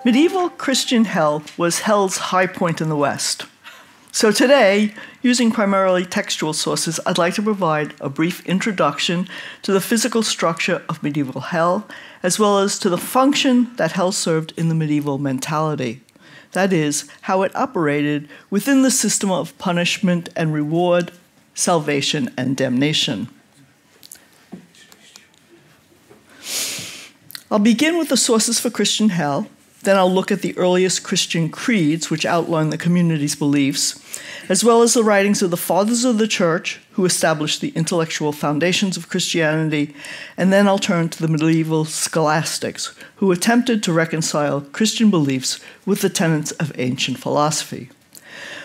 Medieval Christian hell was hell's high point in the West. So today, using primarily textual sources, I'd like to provide a brief introduction to the physical structure of medieval hell, as well as to the function that hell served in the medieval mentality. That is, how it operated within the system of punishment and reward, salvation and damnation. I'll begin with the sources for Christian hell. Then I'll look at the earliest Christian creeds, which outline the community's beliefs, as well as the writings of the fathers of the church, who established the intellectual foundations of Christianity, and then I'll turn to the medieval scholastics, who attempted to reconcile Christian beliefs with the tenets of ancient philosophy.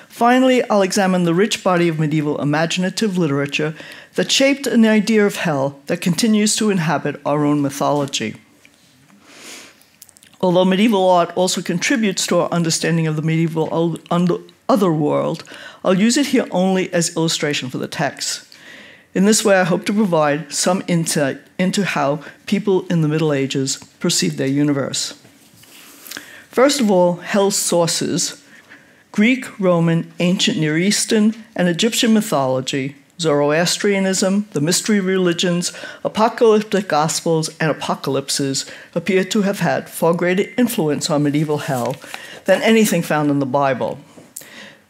Finally, I'll examine the rich body of medieval imaginative literature that shaped an idea of hell that continues to inhabit our own mythology. Although medieval art also contributes to our understanding of the medieval otherworld, I'll use it here only as illustration for the text. In this way, I hope to provide some insight into how people in the Middle Ages perceived their universe. First of all, hell's sources: Greek, Roman, ancient Near Eastern, and Egyptian mythology, Zoroastrianism, the mystery religions, apocalyptic gospels, and apocalypses appear to have had far greater influence on medieval hell than anything found in the Bible.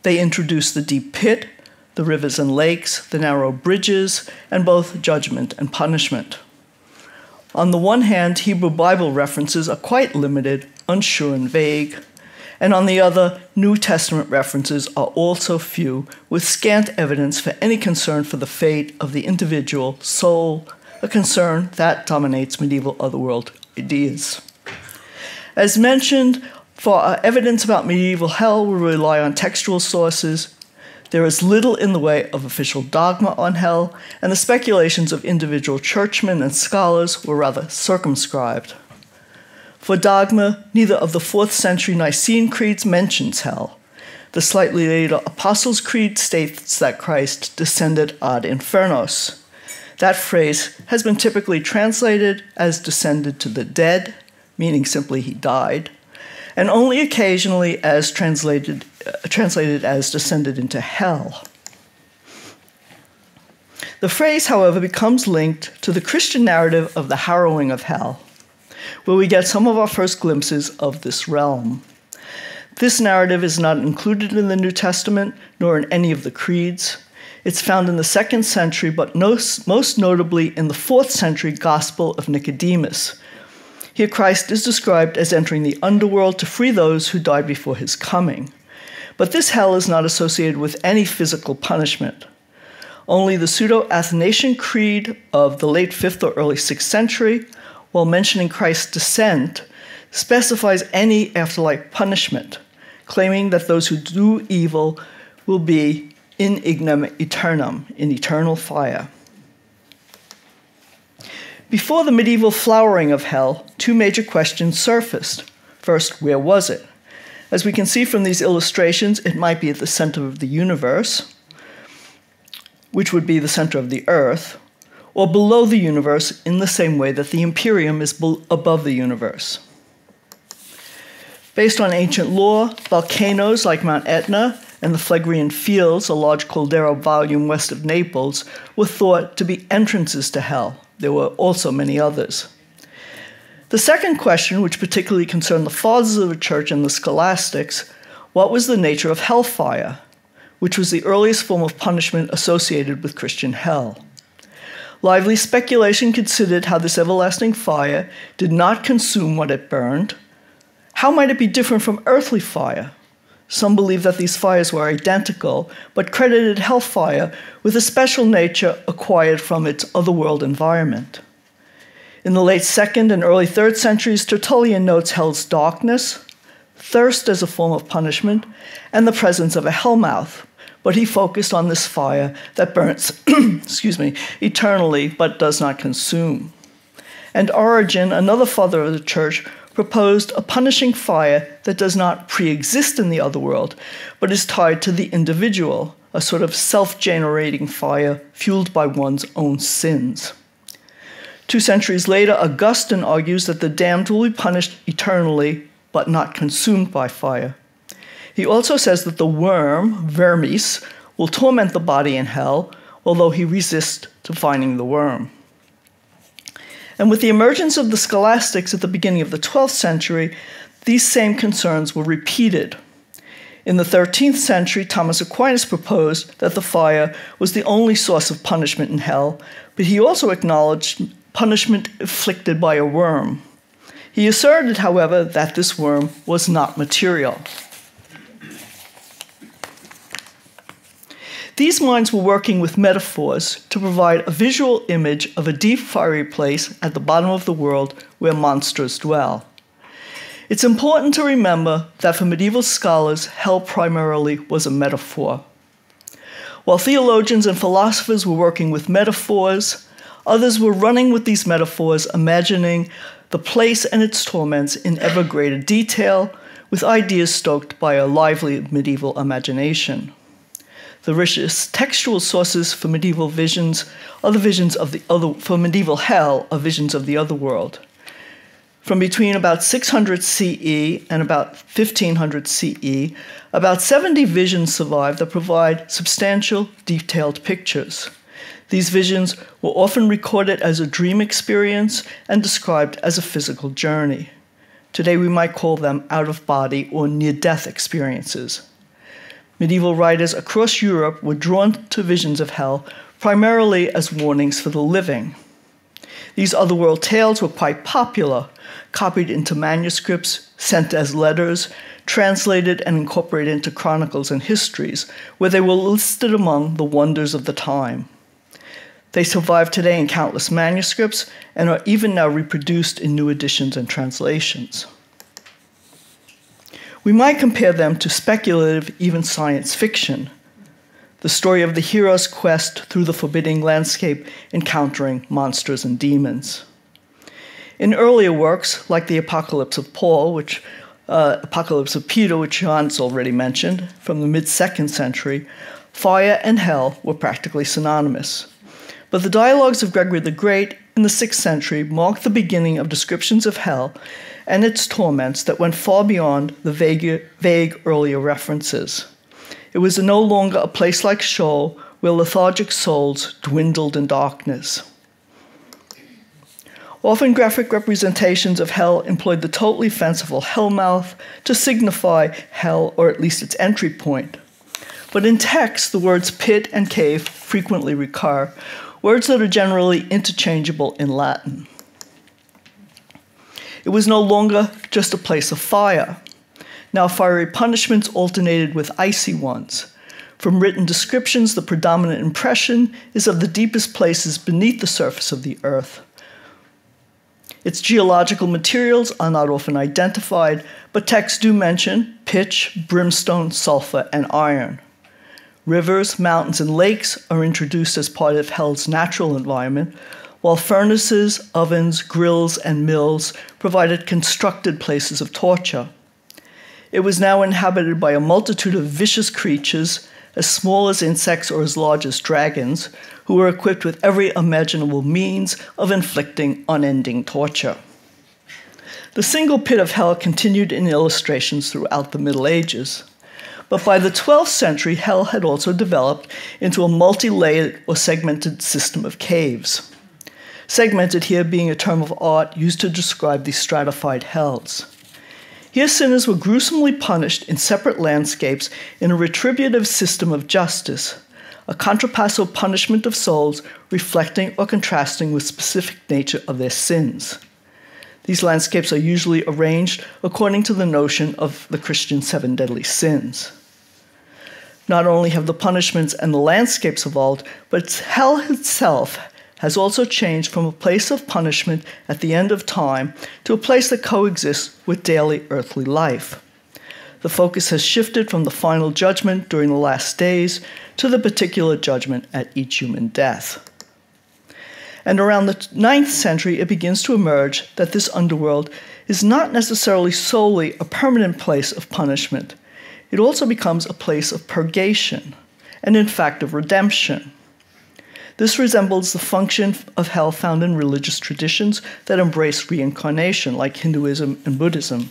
They introduced the deep pit, the rivers and lakes, the narrow bridges, and both judgment and punishment. On the one hand, Hebrew Bible references are quite limited, unsure, and vague. And on the other, New Testament references are also few, with scant evidence for any concern for the fate of the individual soul, a concern that dominates medieval otherworld ideas. As mentioned, for our evidence about medieval hell, we rely on textual sources. There is little in the way of official dogma on hell, and the speculations of individual churchmen and scholars were rather circumscribed. For dogma, neither of the 4th century Nicene creeds mentions hell. The slightly later Apostles' Creed states that Christ descended ad infernos. That phrase has been typically translated as descended to the dead, meaning simply he died, and only occasionally as translated as descended into hell. The phrase, however, becomes linked to the Christian narrative of the Harrowing of Hell, where we get some of our first glimpses of this realm. This narrative is not included in the New Testament, nor in any of the creeds. It's found in the 2nd century, but most notably in the 4th century Gospel of Nicodemus. Here Christ is described as entering the underworld to free those who died before his coming. But this hell is not associated with any physical punishment. Only the pseudo-Athanasian creed of the late 5th or early 6th century, while mentioning Christ's descent, specifies any afterlife punishment, claiming that those who do evil will be in ignem aeternum, in eternal fire. Before the medieval flowering of hell, 2 major questions surfaced. First, where was it? As we can see from these illustrations, it might be at the center of the universe, which would be the center of the earth, or below the universe in the same way that the Imperium is above the universe. Based on ancient law, volcanoes like Mount Etna and the Phlegrean Fields, a large caldera volume west of Naples, were thought to be entrances to hell. There were also many others. The second question, which particularly concerned the fathers of the church and the scholastics, what was the nature of hellfire, which was the earliest form of punishment associated with Christian hell? Lively speculation considered how this everlasting fire did not consume what it burned. How might it be different from earthly fire? Some believe that these fires were identical, but credited hellfire with a special nature acquired from its otherworld environment. In the late 2nd and early 3rd centuries, Tertullian notes hell's darkness, thirst as a form of punishment, and the presence of a hellmouth, but he focused on this fire that burns eternally but does not consume. And Origen, another father of the church, proposed a punishing fire that does not pre-exist in the otherworld, but is tied to the individual, a sort of self-generating fire fueled by one's own sins. 2 centuries later, Augustine argues that the damned will be punished eternally but not consumed by fire. He also says that the worm, vermis, will torment the body in hell, although he resists to finding the worm. And with the emergence of the scholastics at the beginning of the 12th century, these same concerns were repeated. In the 13th century, Thomas Aquinas proposed that the fire was the only source of punishment in hell, but he also acknowledged punishment inflicted by a worm. He asserted, however, that this worm was not material. These minds were working with metaphors to provide a visual image of a deep, fiery place at the bottom of the world where monsters dwell. It's important to remember that for medieval scholars, hell primarily was a metaphor. While theologians and philosophers were working with metaphors, others were running with these metaphors, imagining the place and its torments in ever greater detail, with ideas stoked by a lively medieval imagination. The richest textual sources for medieval visions are the visions of the other, for medieval hell are visions of the otherworld. From between about 600 CE and about 1500 CE, about 70 visions survive that provide substantial, detailed pictures. These visions were often recorded as a dream experience and described as a physical journey. Today we might call them out-of-body or near-death experiences. Medieval writers across Europe were drawn to visions of hell primarily as warnings for the living. These otherworld tales were quite popular, copied into manuscripts, sent as letters, translated and incorporated into chronicles and histories, where they were listed among the wonders of the time. They survive today in countless manuscripts and are even now reproduced in new editions and translations. We might compare them to speculative, even science fiction, the story of the hero's quest through the forbidding landscape, encountering monsters and demons. In earlier works, like the Apocalypse of Peter, which John's already mentioned, from the mid-2nd century, fire and hell were practically synonymous. But the dialogues of Gregory the Great in the 6th century marked the beginning of descriptions of hell and its torments that went far beyond the vague earlier references. It was no longer a place like Sheol where lethargic souls dwindled in darkness. Often graphic representations of hell employed the totally fanciful Hellmouth to signify hell, or at least its entry point. But in text, the words pit and cave frequently recur, words that are generally interchangeable in Latin. It was no longer just a place of fire. Now fiery punishments alternated with icy ones. From written descriptions, the predominant impression is of the deepest places beneath the surface of the earth. Its geological materials are not often identified, but texts do mention pitch, brimstone, sulfur, and iron. Rivers, mountains, and lakes are introduced as part of hell's natural environment, while furnaces, ovens, grills, and mills provided constructed places of torture. It was now inhabited by a multitude of vicious creatures, as small as insects or as large as dragons, who were equipped with every imaginable means of inflicting unending torture. The single pit of hell continued in illustrations throughout the Middle Ages. But by the 12th century, hell had also developed into a multi-layered or segmented system of caves. Segmented here being a term of art used to describe these stratified hells. Here sinners were gruesomely punished in separate landscapes in a retributive system of justice, a contrapasso punishment of souls reflecting or contrasting with specific nature of their sins. These landscapes are usually arranged according to the notion of the Christian 7 deadly sins. Not only have the punishments and the landscapes evolved, but hell itself has also changed from a place of punishment at the end of time to a place that coexists with daily earthly life. The focus has shifted from the final judgment during the last days to the particular judgment at each human death. And around the 9th century, it begins to emerge that this underworld is not necessarily solely a permanent place of punishment. It also becomes a place of purgation, and in fact of redemption. This resembles the function of hell found in religious traditions that embrace reincarnation, like Hinduism and Buddhism.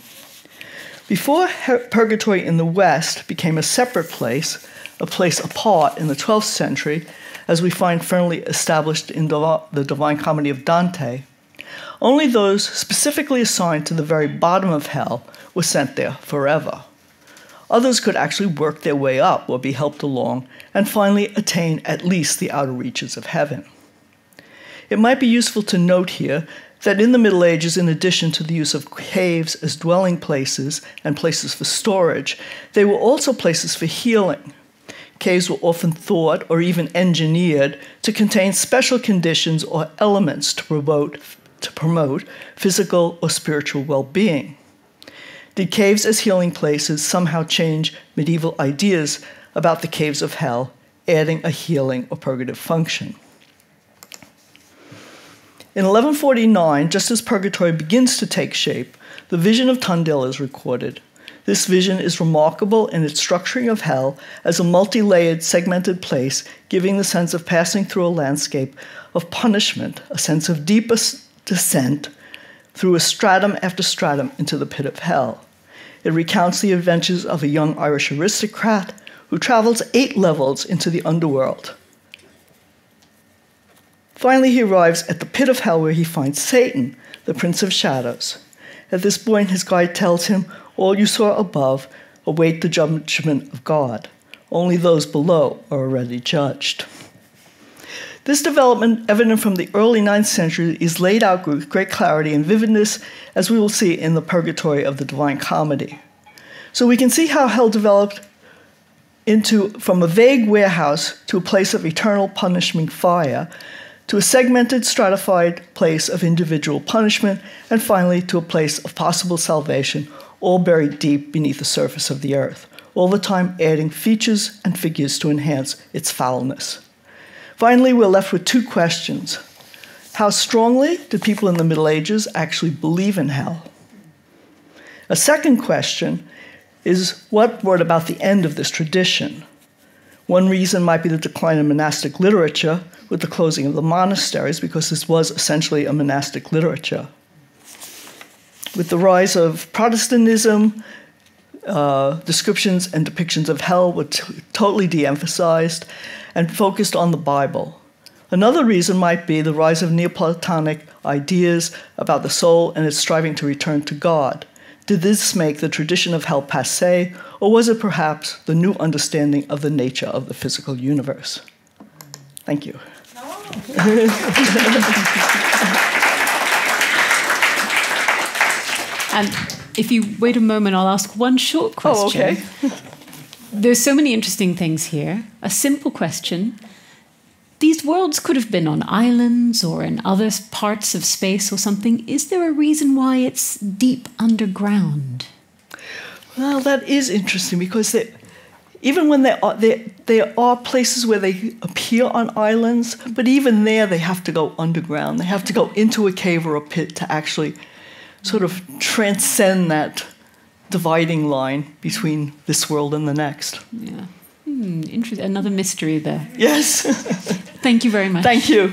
Before Purgatory in the West became a separate place, a place apart in the 12th century, as we find firmly established in the Divine Comedy of Dante, only those specifically assigned to the very bottom of hell were sent there forever. Others could actually work their way up or be helped along and finally attain at least the outer reaches of heaven. It might be useful to note here that in the Middle Ages, in addition to the use of caves as dwelling places and places for storage, they were also places for healing. Caves were often thought or even engineered to contain special conditions or elements to promote physical or spiritual well-being. Did caves as healing places somehow change medieval ideas about the caves of hell, adding a healing or purgative function? In 1149, just as Purgatory begins to take shape, the Vision of Tundale is recorded. This vision is remarkable in its structuring of hell as a multi-layered, segmented place, giving the sense of passing through a landscape of punishment, a sense of deepest descent through a stratum after stratum into the pit of hell. It recounts the adventures of a young Irish aristocrat who travels 8 levels into the underworld. Finally, he arrives at the pit of hell where he finds Satan, the Prince of Shadows. At this point, his guide tells him, "All you saw above await the judgment of God. Only those below are already judged." This development, evident from the early 9th century, is laid out with great clarity and vividness, as we will see in the Purgatory of the Divine Comedy. So we can see how hell developed from a vague warehouse to a place of eternal punishing fire, to a segmented, stratified place of individual punishment, and finally to a place of possible salvation, all buried deep beneath the surface of the earth, all the time adding features and figures to enhance its foulness. Finally, we're left with 2 questions. How strongly did people in the Middle Ages actually believe in hell? A second question is, what brought about the end of this tradition? One reason might be the decline in monastic literature with the closing of the monasteries, because this was essentially a monastic literature. With the rise of Protestantism, descriptions and depictions of hell were totally de-emphasized and focused on the Bible. Another reason might be the rise of Neoplatonic ideas about the soul and its striving to return to God. Did this make the tradition of hell passé, or was it perhaps the new understanding of the nature of the physical universe? Thank you. And if you wait a moment, I'll ask one short question. Oh, okay. There's so many interesting things here. A simple question. These worlds could have been on islands or in other parts of space or something. Is there a reason why it's deep underground? Well, that is interesting, because even when there are places where they appear on islands, but even there they have to go underground. They have to go into a cave or a pit to actually sort of transcend that dividing line between this world and the next. Yeah. Interesting. Another mystery there. Yes. Thank you very much. Thank you.